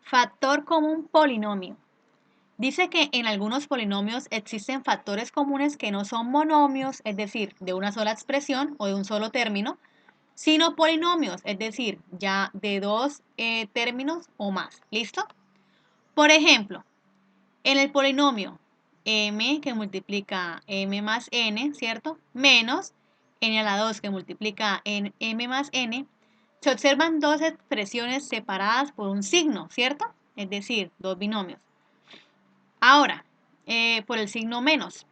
Factor común polinomio. Dice que en algunos polinomios existen factores comunes que no son monomios, es decir, de una sola expresión o de un solo término, sino polinomios, es decir, ya de dos términos o más. ¿Listo? Por ejemplo, en el polinomio m que multiplica m más n, ¿cierto? Menos n a la 2 que multiplica m más n, se observan dos expresiones separadas por un signo, ¿cierto? Es decir, dos binomios. Ahora, por el signo menos.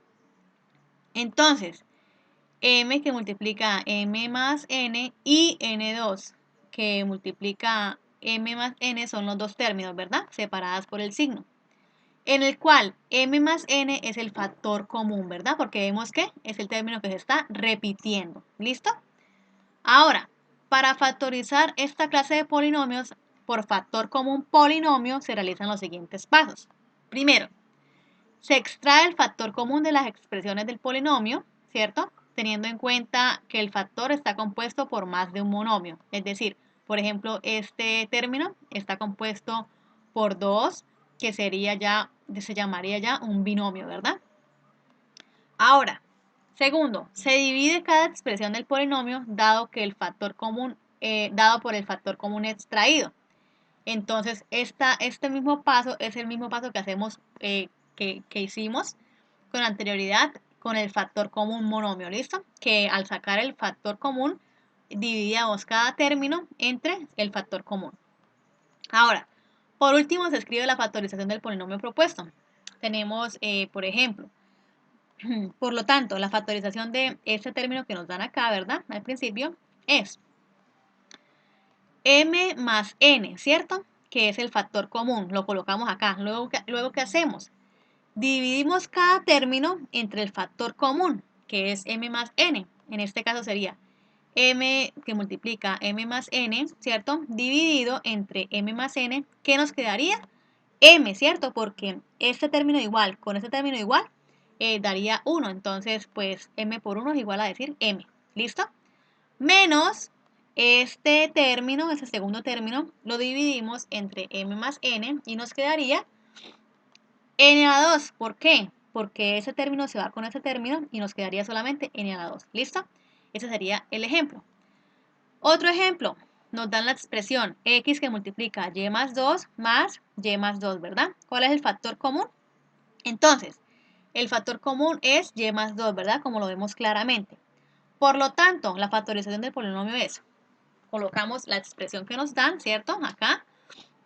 Entonces, m que multiplica m más n y n2 que multiplica m más n son los dos términos, ¿verdad? Separadas por el signo. En el cual m más n es el factor común, ¿verdad? Porque vemos que es el término que se está repitiendo. ¿Listo? Ahora, para factorizar esta clase de polinomios por factor común polinomio se realizan los siguientes pasos. Primero, se extrae el factor común de las expresiones del polinomio, ¿cierto? Teniendo en cuenta que el factor está compuesto por más de un monomio. Es decir, por ejemplo, este término está compuesto por 2, que se llamaría ya un binomio, ¿verdad? Ahora, segundo, se divide cada expresión del polinomio dado por el factor común extraído. Entonces, este mismo paso es el mismo paso que hacemos, que hicimos con anterioridad con el factor común monomio, ¿listo? Que al sacar el factor común, dividíamos cada término entre el factor común. Ahora, por último, se escribe la factorización del polinomio propuesto. Tenemos, por ejemplo, por lo tanto, la factorización de este término que nos dan acá, ¿verdad? Al principio, es m más n, ¿cierto? Que es el factor común, lo colocamos acá. Luego ¿qué hacemos? Dividimos cada término entre el factor común, que es m más n. En este caso sería m que multiplica m más n, ¿cierto? Dividido entre m más n, ¿qué nos quedaría? M, ¿cierto? Porque este término igual con este término igual daría 1. Entonces, pues m por 1 es igual a decir m. ¿Listo? Menos este segundo término, lo dividimos entre m más n y nos quedaría n a la 2. ¿Por qué? Porque ese término se va con ese término y nos quedaría solamente n a la 2. ¿Listo? Ese sería el ejemplo. Otro ejemplo, nos dan la expresión x que multiplica y más 2 más y más 2, ¿verdad? ¿Cuál es el factor común? Entonces, el factor común es y más 2, ¿verdad? Como lo vemos claramente. Por lo tanto, la factorización del polinomio es, colocamos la expresión que nos dan, ¿cierto? Acá,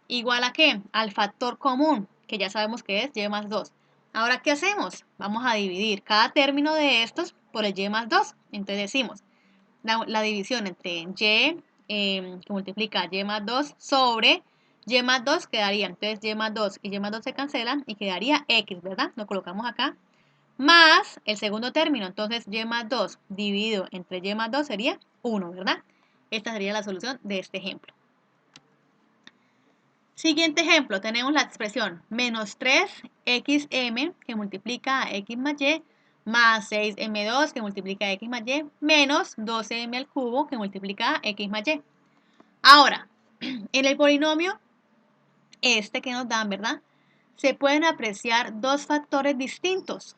igual a ¿qué? Al factor común, que ya sabemos que es y más 2. Ahora, ¿qué hacemos? Vamos a dividir cada término de estos por el y más 2. Entonces decimos, la división entre y, que multiplica y más 2 sobre y más 2 quedaría, entonces y más 2 y y más 2 se cancelan y quedaría x, ¿verdad? Lo colocamos acá. Más el segundo término, entonces y más 2 dividido entre y más 2 sería 1, ¿verdad? Esta sería la solución de este ejemplo. Siguiente ejemplo, tenemos la expresión menos 3xm que multiplica a x más y más 6m2 que multiplica a x más y menos 12m al cubo que multiplica a x más y. Ahora, en el polinomio este que nos dan, ¿verdad? Se pueden apreciar dos factores distintos,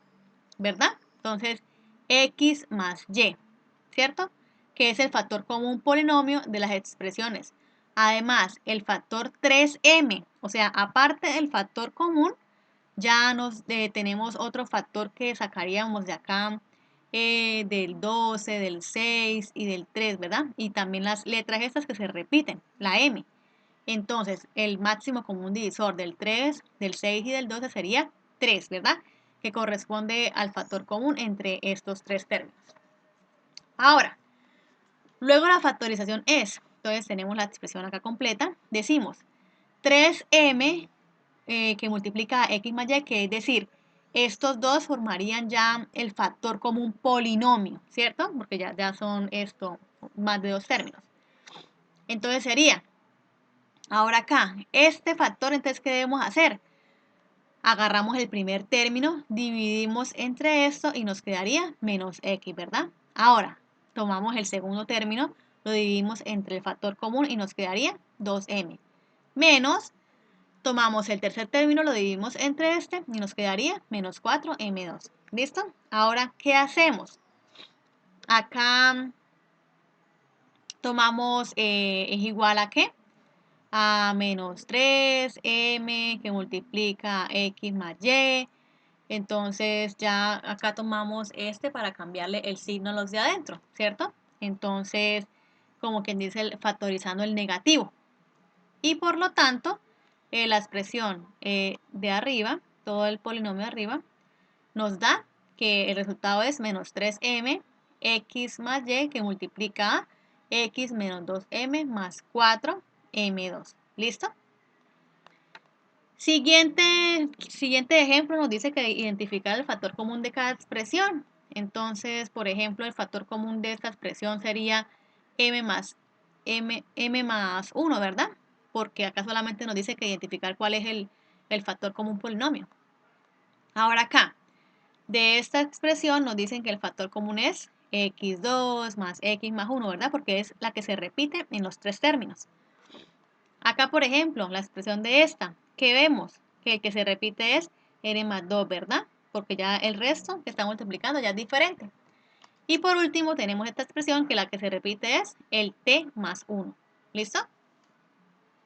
¿verdad? Entonces, x más y, ¿cierto? Que es el factor común polinomio de las expresiones. Además, el factor 3m, o sea, aparte del factor común, ya tenemos otro factor que sacaríamos de acá, del 12, del 6 y del 3, ¿verdad? Y también las letras estas que se repiten, la m. Entonces, el máximo común divisor del 3, del 6 y del 12 sería 3, ¿verdad? Que corresponde al factor común entre estos tres términos. Ahora, luego la factorización es, entonces tenemos la expresión acá completa, decimos 3m que multiplica a x más y, que es decir, estos dos formarían ya el factor común polinomio, ¿cierto? Porque ya son esto más de dos términos. Entonces sería, ahora acá, este factor, entonces, ¿qué debemos hacer? Agarramos el primer término, dividimos entre esto y nos quedaría menos x, ¿verdad? Ahora, tomamos el segundo término, lo dividimos entre el factor común y nos quedaría 2m. Menos Tomamos el tercer término, lo dividimos entre este y nos quedaría menos 4m2. ¿Listo? Ahora, ¿qué hacemos? Acá tomamos, es igual a ¿qué? A menos 3m que multiplica x más y. Entonces ya acá tomamos este para cambiarle el signo a los de adentro, ¿cierto? Entonces, como quien dice, factorizando el negativo. Y por lo tanto, la expresión de arriba, todo el polinomio de arriba, nos da que el resultado es menos 3m x más y que multiplica a x menos 2m más 4m2. ¿Listo? Siguiente ejemplo nos dice que identificar el factor común de cada expresión. Entonces, por ejemplo, el factor común de esta expresión sería m más 1, ¿verdad? Porque acá solamente nos dice que identificar cuál es el factor común polinomio. Ahora acá, de esta expresión nos dicen que el factor común es x2 más x más 1, ¿verdad? Porque es la que se repite en los tres términos. Acá, por ejemplo, la expresión de esta, ¿qué vemos? Que el que se repite es n más 2, ¿verdad? Porque ya el resto que está multiplicando ya es diferente. Y por último tenemos esta expresión que la que se repite es el t más 1. ¿Listo?